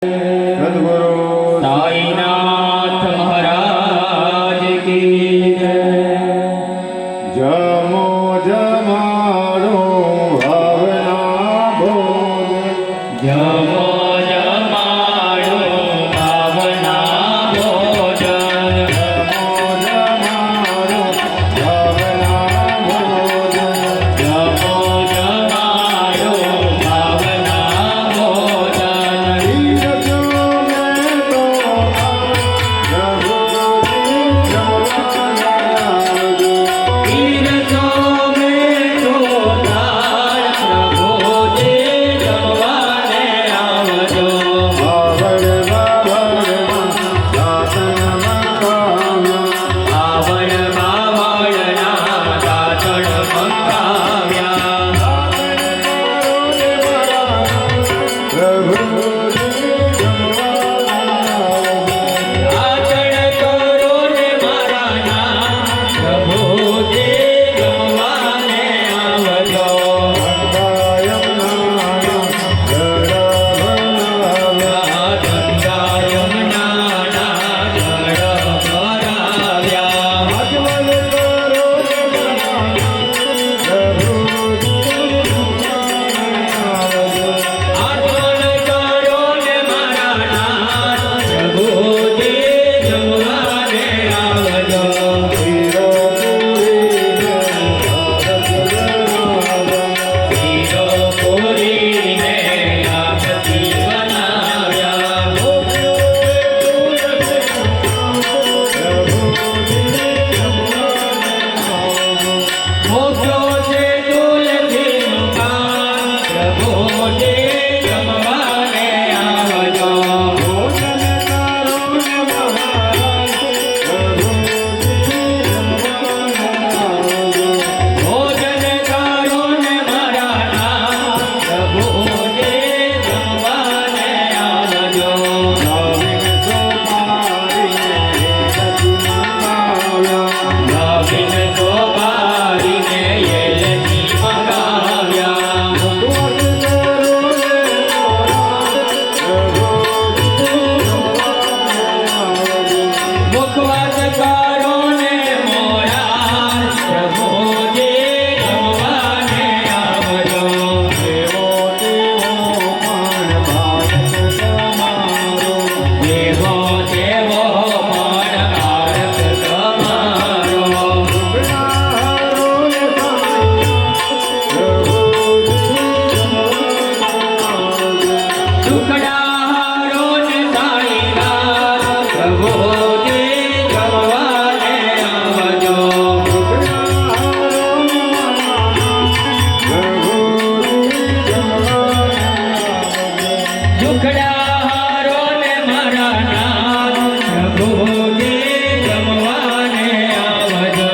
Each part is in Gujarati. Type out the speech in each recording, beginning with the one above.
સદગુરુ સાઈનાથ મહારાજ કી જય। જમો જમાડો ભાવના ભોગ જમો જમાડો ભાવના ભોજન। જમો જમાડો ભાવના ભોજન જમો જમાડો ભાવના ભોજન। ઈરજો મેં તો પ્રભુજી જમવાના આવજો। ઈરજો મેં તો દાળ પ્રભુજી જમવાને આવજો। આવડ બાવડમાં દાતણમાં કાવ્યો આવડ બાવળના દાતણ મંગાવ્યા। પ્રભુજી જમવાના આવજો। આચરણ કરો ને મારા નામ પ્રભુજી જમવાને આવજો। અંગાયમ નાના જળભરાવ્યા। ગંગા યમુનાના જળ ભરાવ્યા। આજવલ કરો પ્રભુજી જમવાના આવજો। આચરણ કરો ને મારા નામ પ્રભુજી જમવાને આવજો। હીરો પૂરીને ભારત જણાવ્યા। હીરો પૂરીને આરતી બનાવ્યા। મોક્ષો છે તુલસીનું પાન પ્રભુજી જમવાને આવજો। ભોજન કરો ને મહારાજ પ્રભુજી જમવાના આવજો। ભોજન કરો ને મારા નામ પ્રભુજી જમવાને આવજો। નવીન સોપારીને એલચી મંગાવ્યા। નવીન સોપારીને મુખવાસ કરો ને મોરા પ્રભુજી જમવાને આવજો। દેવો દેવો પણ ભારત તમારો। દુખડારો ને સાઈનાથ પ્રભુજી જમવાને આવજો। દુખડારો ને મારા નાથ પ્રભુજી જમવાને આવજો।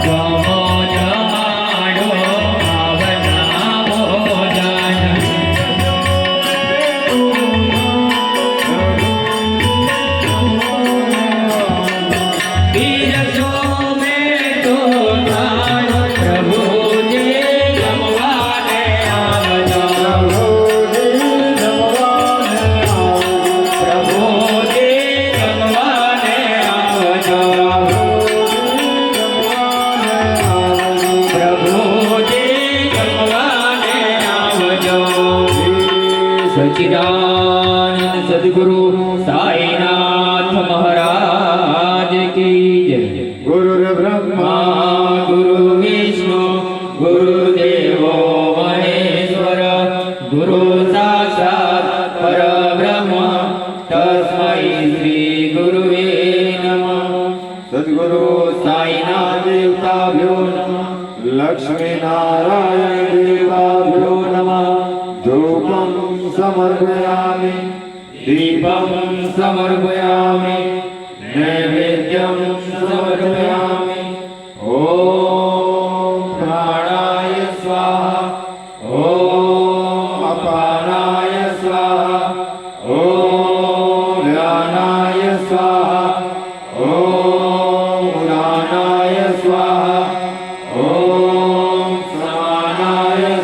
જમો જમાડો ભાવના ભોજન। બીરસો મેં તો દાળ પ્રભુજી જમવાને આવજો। પ્રભુજી જમવાને આવજો। પ્રભુજી જમવાને આવજો। સચ્ચિદાનંદ સદગુરુ સાઈનાથ મહારાજ કી જય। ગુરુર્બ્રહ્મા ગુરુ વિષ્ણુ ગુરુદેવો મહેશ્વર ગુરુ સાક્ષાત પરબ્રહ્મ તસ્મૈ શ્રી ગુરુવે નમઃ। સદગુરુ સાઈનાથ દેવતાભ્યો નમઃ। લક્ષ્મી નારાયણ દેવતાભ્યો નમઃ। ધૂપમ સમર્પયામિ દીપમ સમર્પયામિ નૈવેદ્યમ સમર્પયામિ। ઓમ પ્રાણાય સ્વાહા ઓમ અપાનાય સ્વાહા ઓમ વ્યાનાય સ્વાહા ઓમ ઉદાનાય સ્વાહા ઓમ સમાનાય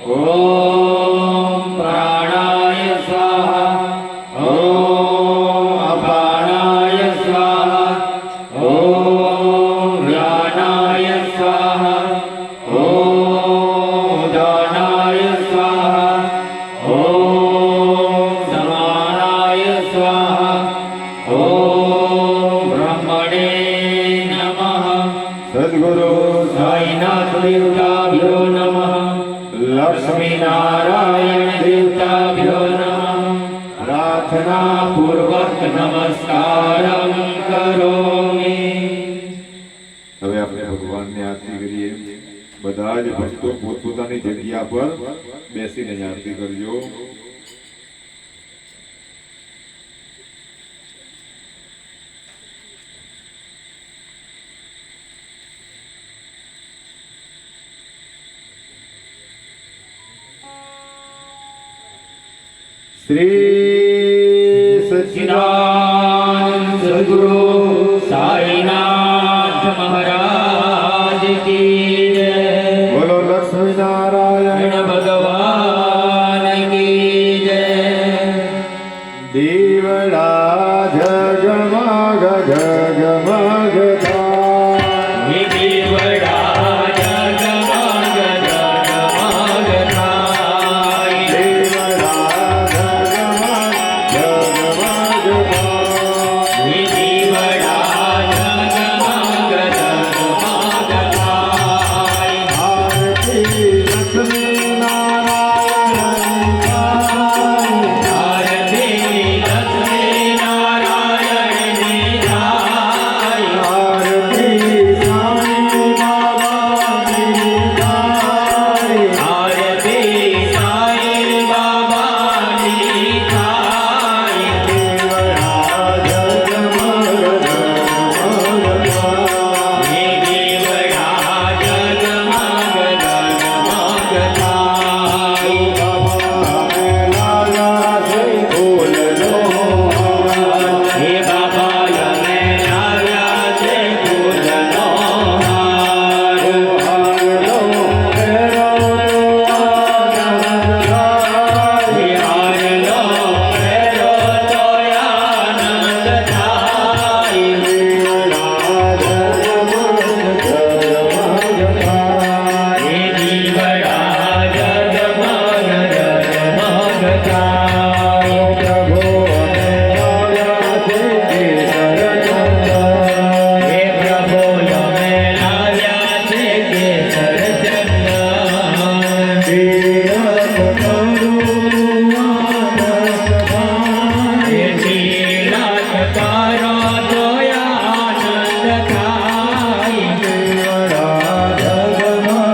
ઓમ પ્રાણાય સ્વાહા ઓમ અપાનાય સ્વાહા ઓમ વ્યાનાય સ્વાહા ઓમ દાનાય સ્વાહા ઓમ સમાનાય સ્વાહા ઓમ બ્રહ્મણે નમઃ સદગુરુ સાઈનાથ દેવતાભ્યો નમઃ લક્ષ્મી નારાયણ દેવતાભ્યો નમઃ પ્રાર્થના પૂર્વક નમસ્કારં કરોમિ. હવે આપણે ભગવાનની આરતી કરીએ. બધા જ ભક્તો પોતપોતાની જગ્યા પર બેસીને જ આરતી કરજો. શ્રી સચ્ચિદાનંદ સદ્ગુરુ સાઈનાથ મહારાજ કી જય. બોલો લક્ષ્મી નારાયણ ભગવાન કી જય. દીવડા જગમગ જગમગ થાય. હે દેવડા જગમગ જગમગ થાય. દીવડા જગમગ જગમગ થાય. હે દેવડા જગમગ જગમગ થાય. આરતી લક્ષ્મી નારાયણ થાય. આરતી લક્ષ્મી નારાયણની થાય. આરતી સાંઈ બાબાની થાય. આરતી સાઈ બાબાની થાય. દીવડા જગમગ જગમગ થાય. હે દેવડા જગમગ જગમગ થાય. હે બાબા અમે લાવ્યા છે ફૂલનો હાર. હે હારલો પહેરો તો આનંદ થાય. હે દીવડા જગમગ જગમગ થાય. હે પ્રભુ અમે લાવ્યા છે કેસર ચંદન. હે તિલક કરો તો આનંદ થાય. હે દીવડા જગમગ